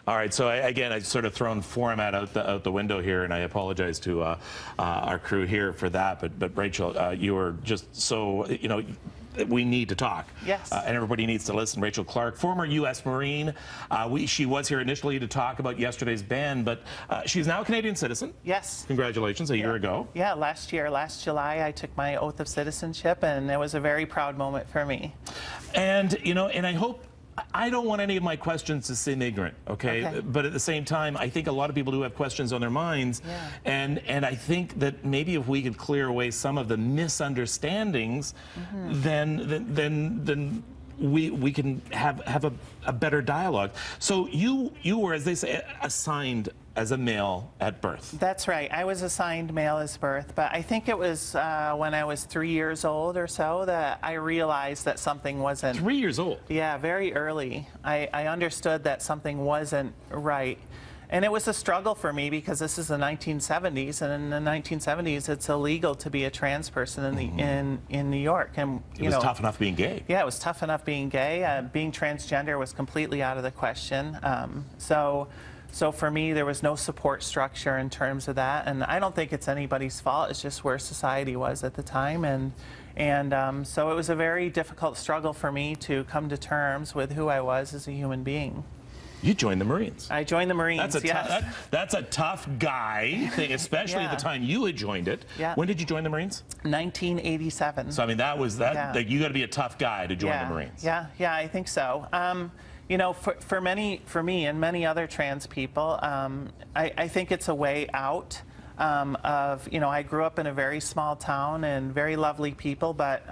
All right, so again, I've sort of thrown format out the window here, and I apologize to our crew here for that. But Rachel, you were just so, we need to talk. Yes. And everybody needs to listen. Rachel Clark, former U.S. Marine. She was here initially to talk about yesterday's ban, but she's now a Canadian citizen. Yes. Congratulations, a year ago. Yeah, last July, I took my oath of citizenship, and it was a very proud moment for me. And, and I hope, I don't want any of my questions to seem ignorant, okay? But at the same time, I think a lot of people do have questions on their minds, and I think that maybe if we could clear away some of the misunderstandings, then we can have a better dialogue. So you were, as they say, assigned as a male at birth. That's right. I was assigned male as birth, but I think it was when I was 3 years old or so that I realized that something wasn't... 3 years old? Yeah, very early. I understood that something wasn't right. And it was a struggle for me because this is the 1970s, and in the 1970s, it's illegal to be a trans person in New York. And it was tough enough being gay. Yeah, it was tough enough being gay. Being transgender was completely out of the question. So for me, there was no support structure in terms of that, and I don't think it's anybody's fault. It's just where society was at the time, and so it was a very difficult struggle for me to come to terms with who I was as a human being. You joined the Marines. I joined the Marines, that's a tough guy thing, especially at the time you had joined it. Yeah. When did you join the Marines? 1987. So, I mean, that was that. Like, you got to be a tough guy to join the Marines. Yeah, I think so. For me and many other trans people, I think it's a way out of, I grew up in a very small town and very lovely people, but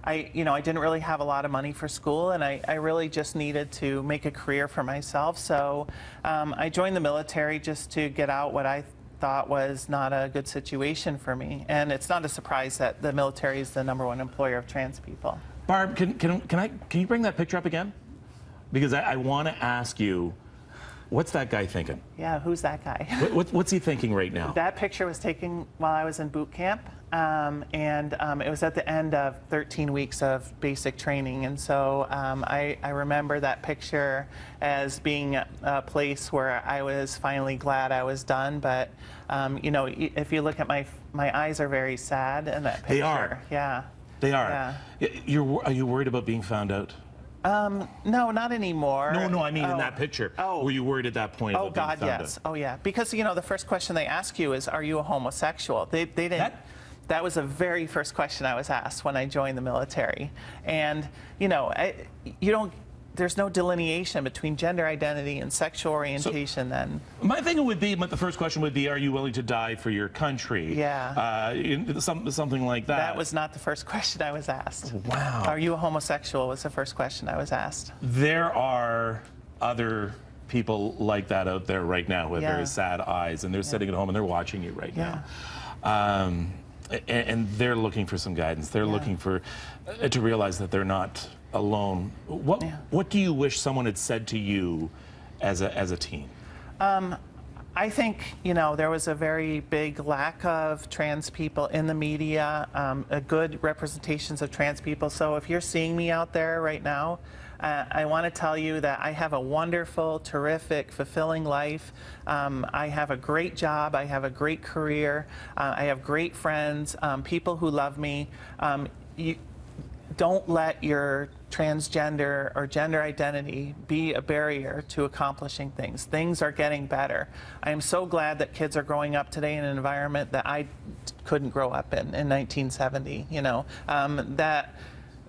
I didn't really have a lot of money for school, and I really just needed to make a career for myself. So I joined the military just to get out what I thought was not a good situation for me. And it's not a surprise that the military is the #1 employer of trans people. Barb, can you bring that picture up again? Because I want to ask you, what's that guy thinking? Yeah, who's that guy? What's he thinking right now? That picture was taken while I was in boot camp, and it was at the end of 13 weeks of basic training. And so I remember that picture as being a place where I was finally glad I was done. But, if you look at my eyes are very sad in that picture. They are. Yeah. They are. Yeah. Are you worried about being found out? No, not anymore. No, I mean in that picture. Were you worried at that point about being found out? Yes. Oh, yeah. Because, the first question they ask you is, are you a homosexual? They didn't... That was the very first question I was asked when I joined the military. And, there's no delineation between gender identity and sexual orientation then. My thing would be, the first question would be, are you willing to die for your country? Yeah. Something like that. That was not the first question I was asked. Wow. Are you a homosexual was the first question I was asked. There are other people like that out there right now with very sad eyes, and they're sitting at home and they're watching you right now. And they're looking for some guidance. They're looking for to realize that they're not alone. What do you wish someone had said to you as a teen? I think, there was a very big lack of trans people in the media, good representations of trans people. So if you're seeing me out there right now, I want to tell you that I have a wonderful, terrific, fulfilling life. I have a great job. I have a great career. I have great friends, people who love me. Don't let your transgender or gender identity be a barrier to accomplishing things. Things are getting better. I am so glad that kids are growing up today in an environment that I couldn't grow up in 1970,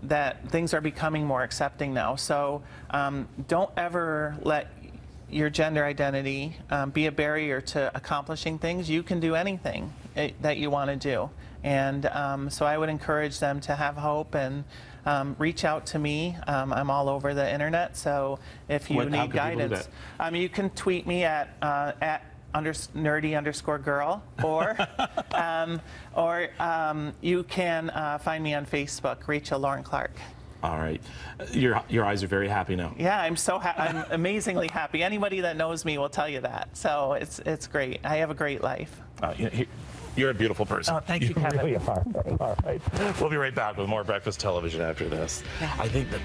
that things are becoming more accepting now. So don't ever let your gender identity be a barrier to accomplishing things. You can do anything that you want to do. And so I would encourage them to have hope and reach out to me. I'm all over the internet, so if you need guidance, you can tweet me at nerdy_girl, or you can find me on Facebook, Rachel Lauren Clark. All right, your eyes are very happy now. Yeah, I'm amazingly happy. Anybody that knows me will tell you that. So it's great. I have a great life. You're a beautiful person. Oh, thank you, Kevin. Really are. All right, we'll be right back with more Breakfast Television after this. I think that.